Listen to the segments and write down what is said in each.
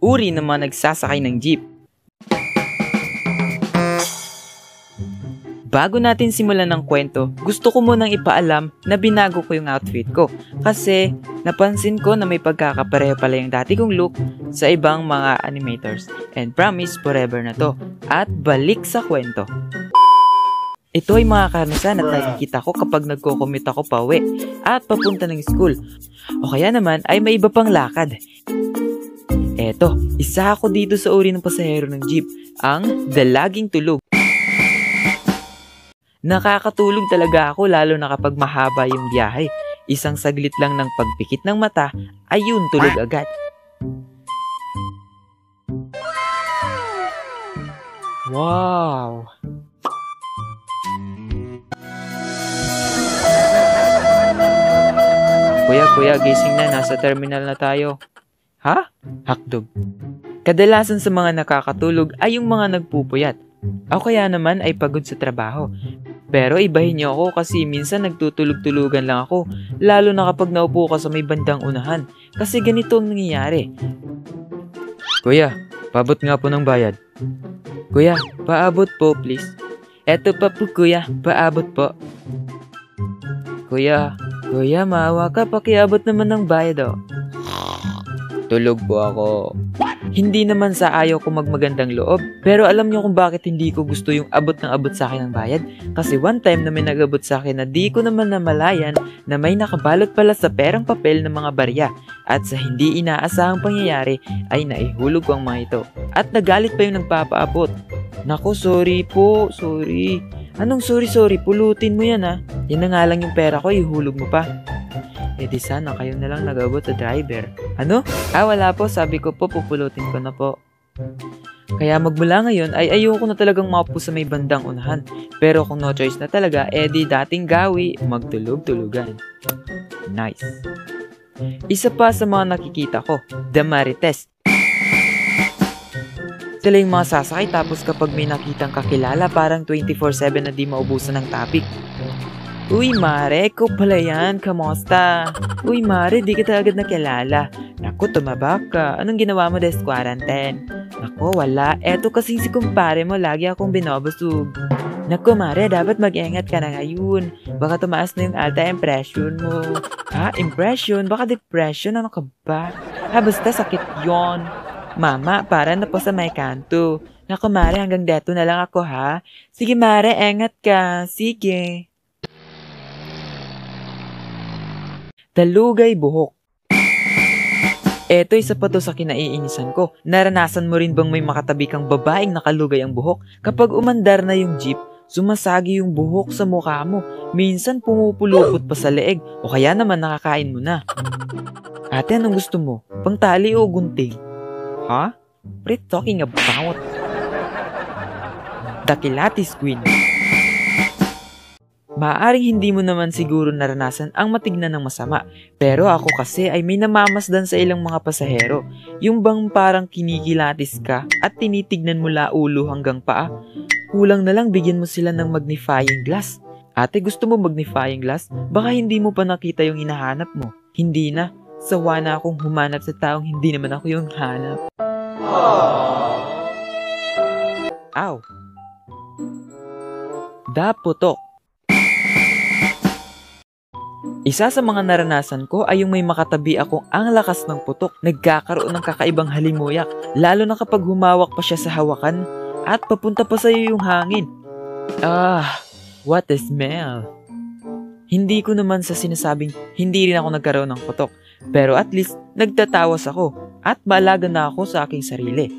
Uri ng mga nagsasakay ng jeep. Bago natin simulan ng kwento, gusto ko munang ipaalam na binago ko yung outfit ko kasi napansin ko na may pagkakapareho pala yung dati kong look sa ibang mga animators, and promise forever na to. At balik sa kwento. Ito ay mga karanasan at nakikita ko kapag nagko-commute ako pauwi at papunta ng school, o kaya naman ay may iba pang lakad. Eto, isa ako dito sa uri ng pasahero ng jeep, ang dalaging tulog. Nakakatulog talaga ako lalo na kapag mahaba yung biyahe. Isang saglit lang ng pagpikit ng mata, ayun, tulog agad. Wow! Kuya, gising na. Nasa terminal na tayo. Ha? Hakdog. Kadalasan sa mga nakakatulog ay yung mga nagpupuyat. O kaya naman ay pagod sa trabaho. Pero ibahin niyo ako kasi minsan nagtutulog-tulugan lang ako, lalo na kapag naupo ka sa may bandang unahan. Kasi ganito ang nangyayari. Kuya, paabot nga po ng bayad. Kuya, paabot po please. Eto pa po kuya, paabot po. Kuya, maawa ka, pakiabot naman ng bayad oh. Tulog po ako. Hindi naman sa ayaw ko magmagandang loob, pero alam niyo kung bakit hindi ko gusto yung abot ng abot sa akin ng bayad? Kasi one time na may nag-abot sa akin na di ko naman namalayan na may nakabalot pala sa perang papel ng mga barya, at sa hindi inaasahang pangyayari ay naihulog ko ang mga ito. At nagalit pa yung nagpapaabot. Nako, sorry po, sorry. Anong sorry, pulutin mo yan ha. Yan na nga lang yung pera ko, ihulog mo pa. Eh di sana kayo na lang nag-abot sa driver. Ano? Wala po. Sabi ko po, pupulutin ko na po. Kaya magmula ngayon ay ayoko na talagang maupo sa may bandang unahan. Pero kung no choice na talaga, di dating gawi, magtulog-tulugan. Nice. Isa pa sa mga nakikita ko, the Marites. Sila yung mga sasakay tapos kapag may nakitang kakilala, parang 24/7 na di maubusan ng topic. Uy Mare, ko pala yan, kamusta? Uy Mare, di kita agad nakilala. Naku, tumaba ka. Anong ginawa mo des quarantine? Naku, wala. Eto kasing si kumpare mo, lagi akong binobusog. Naku Mare, dapat mag-ingat ka na ngayon. Baka tumaas na yung alta impression mo. Ha? Impression? Baka depression? Ano ka ba? Basta sakit yon. Mama, para na po sa may kanto. Naku Mare, hanggang deto na lang ako ha. Sige Mare, ingat ka. Sige. Talugay buhok. Eto isa pa to sa kinaiinisan ko. Naranasan mo rin bang may makatabi kang babaeng nakalugay ang buhok? Kapag umandar na yung jeep, sumasagi yung buhok sa mukha mo. Minsan pumupulupot pa sa leeg o kaya naman nakakain mo na. Ate, anong gusto mo? Pangtali o gunting? Ha? What talking about? Dakilatis Queen. Maaaring hindi mo naman siguro naranasan ang matignan ng masama, pero ako kasi ay may namamasdan sa ilang mga pasahero. Yung bang parang kinikilatis ka at tinitignan mula ulo hanggang paa. Kulang na lang bigyan mo sila ng magnifying glass. Ate, gusto mo magnifying glass? Baka hindi mo pa nakita yung hinahanap mo. Hindi na. Sawa na akong humanap sa taong hindi naman ako yung hanap. Ow! Daputok. Isa sa mga naranasan ko ay yung may makatabi akong ang lakas ng putok. Nagkakaroon ng kakaibang halimuyak, lalo na kapag humawak pa siya sa hawakan at papunta pa sa iyo yung hangin. What a smell! Hindi ko naman sa sinasabing hindi rin ako nagkaroon ng putok, pero at least nagtatawas ako at balaga na ako sa aking sarili.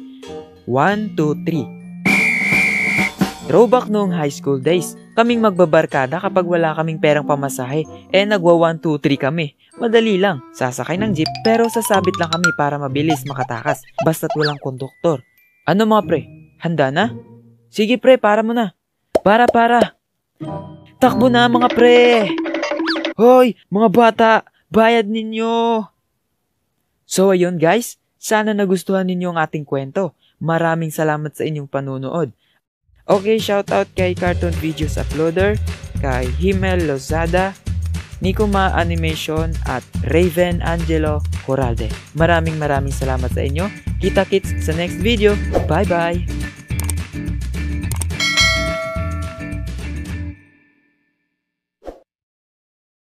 1, 2, 3. Throwback noong high school days. Kaming magbabarkada kapag wala kaming perang pamasahe. Nagwa 1, 2, 3 kami. Madali lang. Sasakay ng jeep pero sasabit lang kami para mabilis makatakas. Basta't walang konduktor. Ano mga pre? Handa na? Sige pre, para mo na. Para. Takbo na mga pre! Hoy, mga bata! Bayad ninyo! So ayun guys, sana nagustuhan ninyo ang ating kwento. Maraming salamat sa inyong panunood. Okay, shoutout kay Cartoon Videos Uploader, kay Himmel Lozada, Nico Ma Animation at Raven Angelo Corralde. Maraming salamat sa inyo. Kita-kits sa next video. Bye-bye!